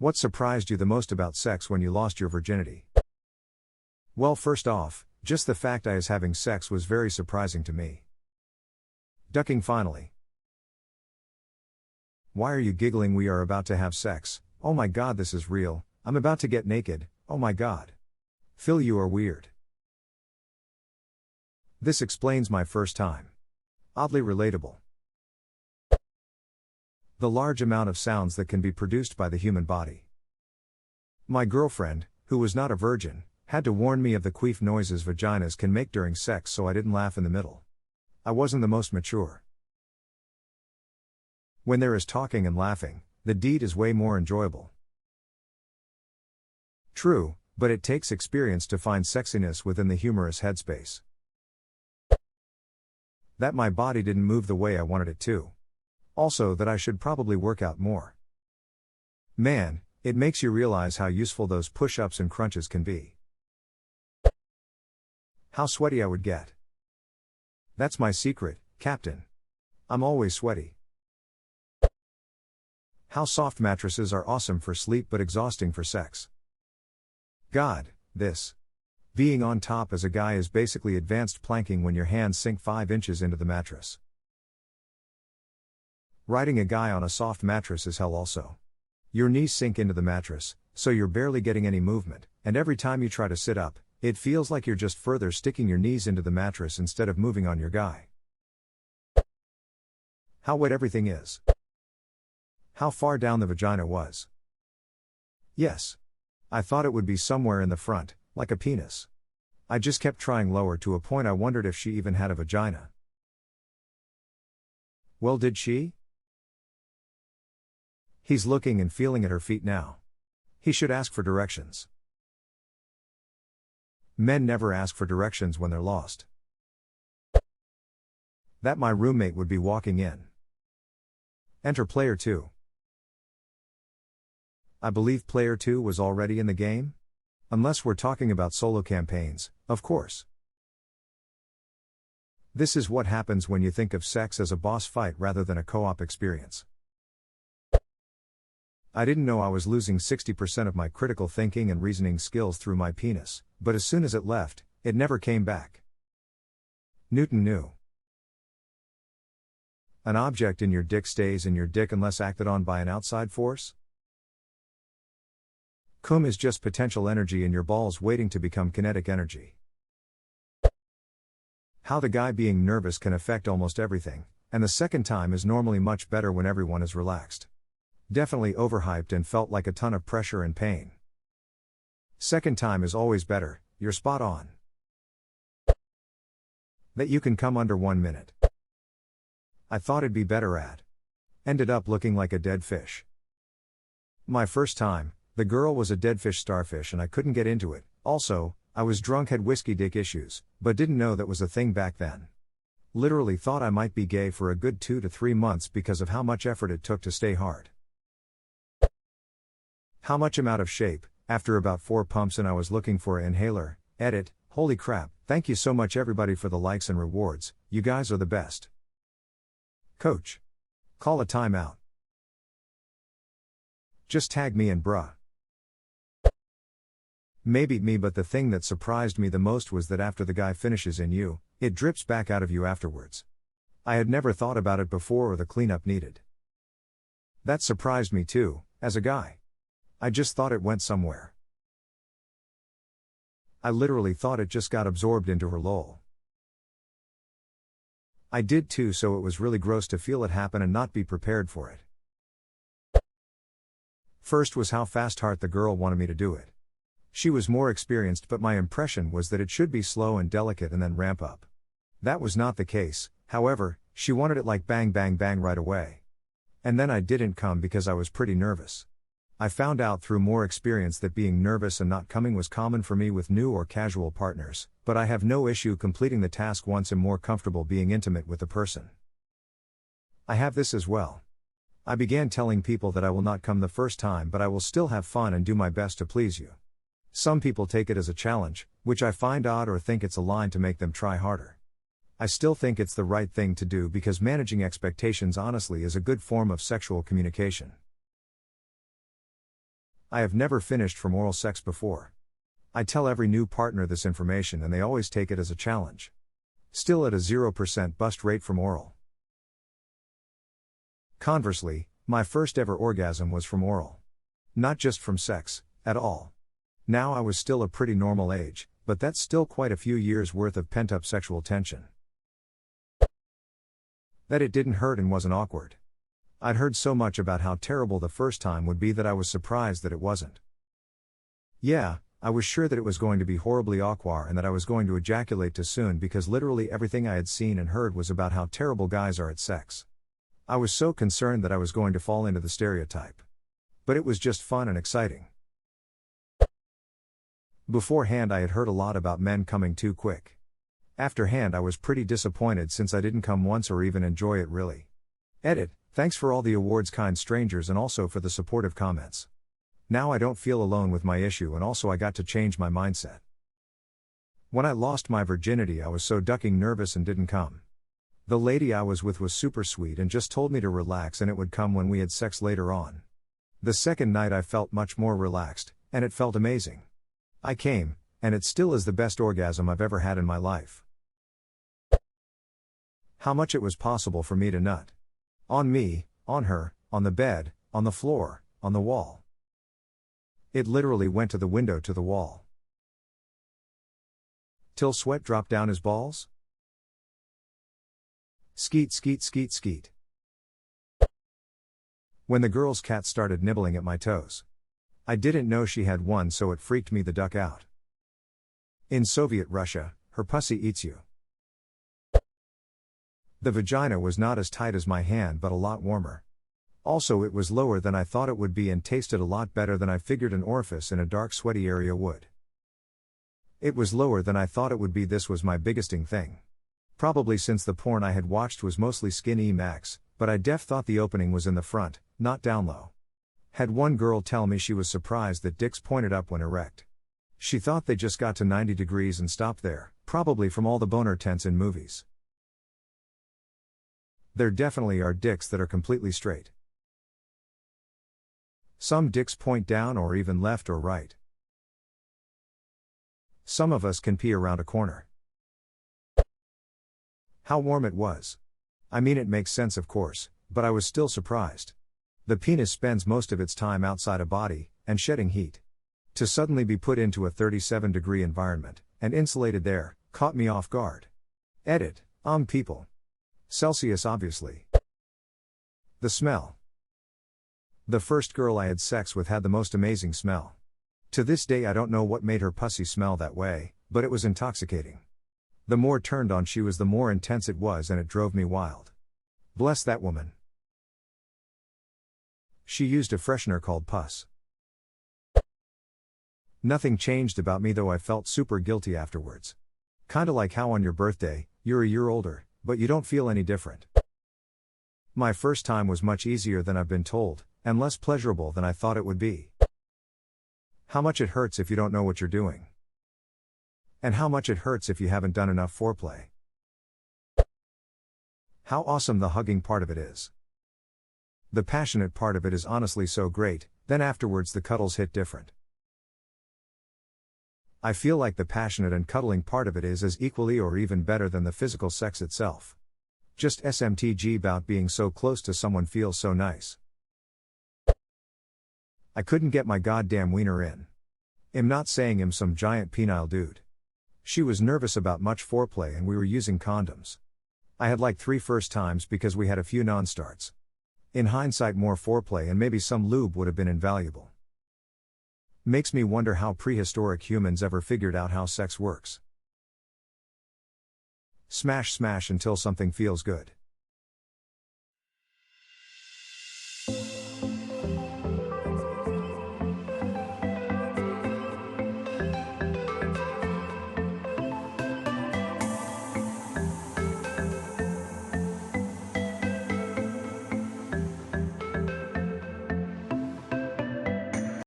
What surprised you the most about sex when you lost your virginity? Well, first off, just the fact I was having sex was very surprising to me. Ducking finally. Why are you giggling? We are about to have sex. Oh my god, this is real. I'm about to get naked. Oh my god. Phil, you are weird. This explains my first time. Oddly relatable. The large amount of sounds that can be produced by the human body. My girlfriend, who was not a virgin, had to warn me of the queef noises vaginas can make during sex, so I didn't laugh in the middle. I wasn't the most mature. When there is talking and laughing, the deed is way more enjoyable. True, but it takes experience to find sexiness within the humorous headspace. That my body didn't move the way I wanted it to. Also, that I should probably work out more. Man, it makes you realize how useful those push-ups and crunches can be. How sweaty I would get. That's my secret, Captain. I'm always sweaty. How soft mattresses are awesome for sleep but exhausting for sex. God, this. Being on top as a guy is basically advanced planking when your hands sink 5 inches into the mattress. Riding a guy on a soft mattress is hell also. Your knees sink into the mattress, so you're barely getting any movement, and every time you try to sit up, it feels like you're just further sticking your knees into the mattress instead of moving on your guy. How wet everything is. How far down the vagina was. Yes. I thought it would be somewhere in the front, like a penis. I just kept trying lower to a point I wondered if she even had a vagina. Well, did she? He's looking and feeling at her feet now. He should ask for directions. Men never ask for directions when they're lost. That my roommate would be walking in. Enter player 2. I believe player 2 was already in the game? Unless we're talking about solo campaigns, of course. This is what happens when you think of sex as a boss fight rather than a co-op experience. I didn't know I was losing 60% of my critical thinking and reasoning skills through my penis, but as soon as it left, it never came back. Newton knew. An object in your dick stays in your dick unless acted on by an outside force? Cum is just potential energy in your balls waiting to become kinetic energy. How the guy being nervous can affect almost everything, and the second time is normally much better when everyone is relaxed. Definitely overhyped and felt like a ton of pressure and pain. Second time is always better, you're spot on. That you can come under 1 minute. I thought it'd be better at. Ended up looking like a dead fish. My first time, the girl was a dead fish starfish and I couldn't get into it. Also, I was drunk, had whiskey dick issues, but didn't know that was a thing back then. Literally thought I might be gay for a good 2 to 3 months because of how much effort it took to stay hard. How much I'm out of shape, after about 4 pumps and I was looking for an inhaler. Edit, holy crap, thank you so much everybody for the likes and rewards, you guys are the best. Coach. Call a timeout. Just tag me in bruh. Maybe me, but the thing that surprised me the most was that after the guy finishes in you, it drips back out of you afterwards. I had never thought about it before or the cleanup needed. That surprised me too, as a guy. I just thought it went somewhere. I literally thought it just got absorbed into her lol. I did too, so it was really gross to feel it happen and not be prepared for it. First was how fast heart the girl wanted me to do it. She was more experienced, but my impression was that it should be slow and delicate and then ramp up. That was not the case, however, she wanted it like bang bang bang right away. And then I didn't come because I was pretty nervous. I found out through more experience that being nervous and not coming was common for me with new or casual partners, but I have no issue completing the task once I'm more comfortable being intimate with the person. I have this as well. I began telling people that I will not come the first time, but I will still have fun and do my best to please you. Some people take it as a challenge, which I find odd or think it's a line to make them try harder. I still think it's the right thing to do because managing expectations honestly is a good form of sexual communication. I have never finished from oral sex before. I tell every new partner this information and they always take it as a challenge. Still at a 0% bust rate from oral. Conversely, my first ever orgasm was from oral. Not just from sex, at all. Now I was still a pretty normal age, but that's still quite a few years worth of pent-up sexual tension. That it didn't hurt and wasn't awkward. I'd heard so much about how terrible the first time would be that I was surprised that it wasn't. Yeah, I was sure that it was going to be horribly awkward and that I was going to ejaculate too soon because literally everything I had seen and heard was about how terrible guys are at sex. I was so concerned that I was going to fall into the stereotype. But it was just fun and exciting. Beforehand I had heard a lot about men coming too quick. Afterhand I was pretty disappointed since I didn't come once or even enjoy it really. Edit, thanks for all the awards kind strangers and also for the supportive comments. Now I don't feel alone with my issue and also I got to change my mindset. When I lost my virginity I was so ducking nervous and didn't come. The lady I was with was super sweet and just told me to relax and it would come when we had sex later on. The second night I felt much more relaxed, and it felt amazing. I came, and it still is the best orgasm I've ever had in my life. How much it was possible for me to nut. On me, on her, on the bed, on the floor, on the wall. It literally went to the window to the wall. Till sweat dropped down his balls? Skeet skeet skeet skeet. When the girl's cat started nibbling at my toes. I didn't know she had one so it freaked me the duck out. In Soviet Russia, her pussy eats you. The vagina was not as tight as my hand but a lot warmer. Also it was lower than I thought it would be and tasted a lot better than I figured an orifice in a dark sweaty area would. It was lower than I thought it would be. This was my biggesting thing. Probably since the porn I had watched was mostly skin max, but I thought the opening was in the front, not down low. Had one girl tell me she was surprised that dicks pointed up when erect. She thought they just got to 90 degrees and stopped there, probably from all the boner tents in movies. There definitely are dicks that are completely straight. Some dicks point down or even left or right. Some of us can pee around a corner. How warm it was. I mean it makes sense of course, but I was still surprised. The penis spends most of its time outside a body, and shedding heat. To suddenly be put into a 37-degree environment, and insulated there, caught me off guard. Edit, people. Celsius obviously. The smell. The first girl I had sex with had the most amazing smell. To this day I don't know what made her pussy smell that way, but it was intoxicating. The more turned on she was the more intense it was and it drove me wild. Bless that woman. She used a freshener called pus. Nothing changed about me though I felt super guilty afterwards. Kinda like how on your birthday, you're a year older, but you don't feel any different. My first time was much easier than I've been told, and less pleasurable than I thought it would be. How much it hurts if you don't know what you're doing. And how much it hurts if you haven't done enough foreplay. How awesome the hugging part of it is. The passionate part of it is honestly so great, then afterwards the cuddles hit different. I feel like the passionate and cuddling part of it is as equally or even better than the physical sex itself. Just SMTG about being so close to someone feels so nice. I couldn't get my goddamn wiener in. I'm not saying I'm some giant penile dude. She was nervous about much foreplay and we were using condoms. I had like 3 first times because we had a few non-starts. In hindsight more foreplay and maybe some lube would have been invaluable. Makes me wonder how prehistoric humans ever figured out how sex works. Smash smash until something feels good.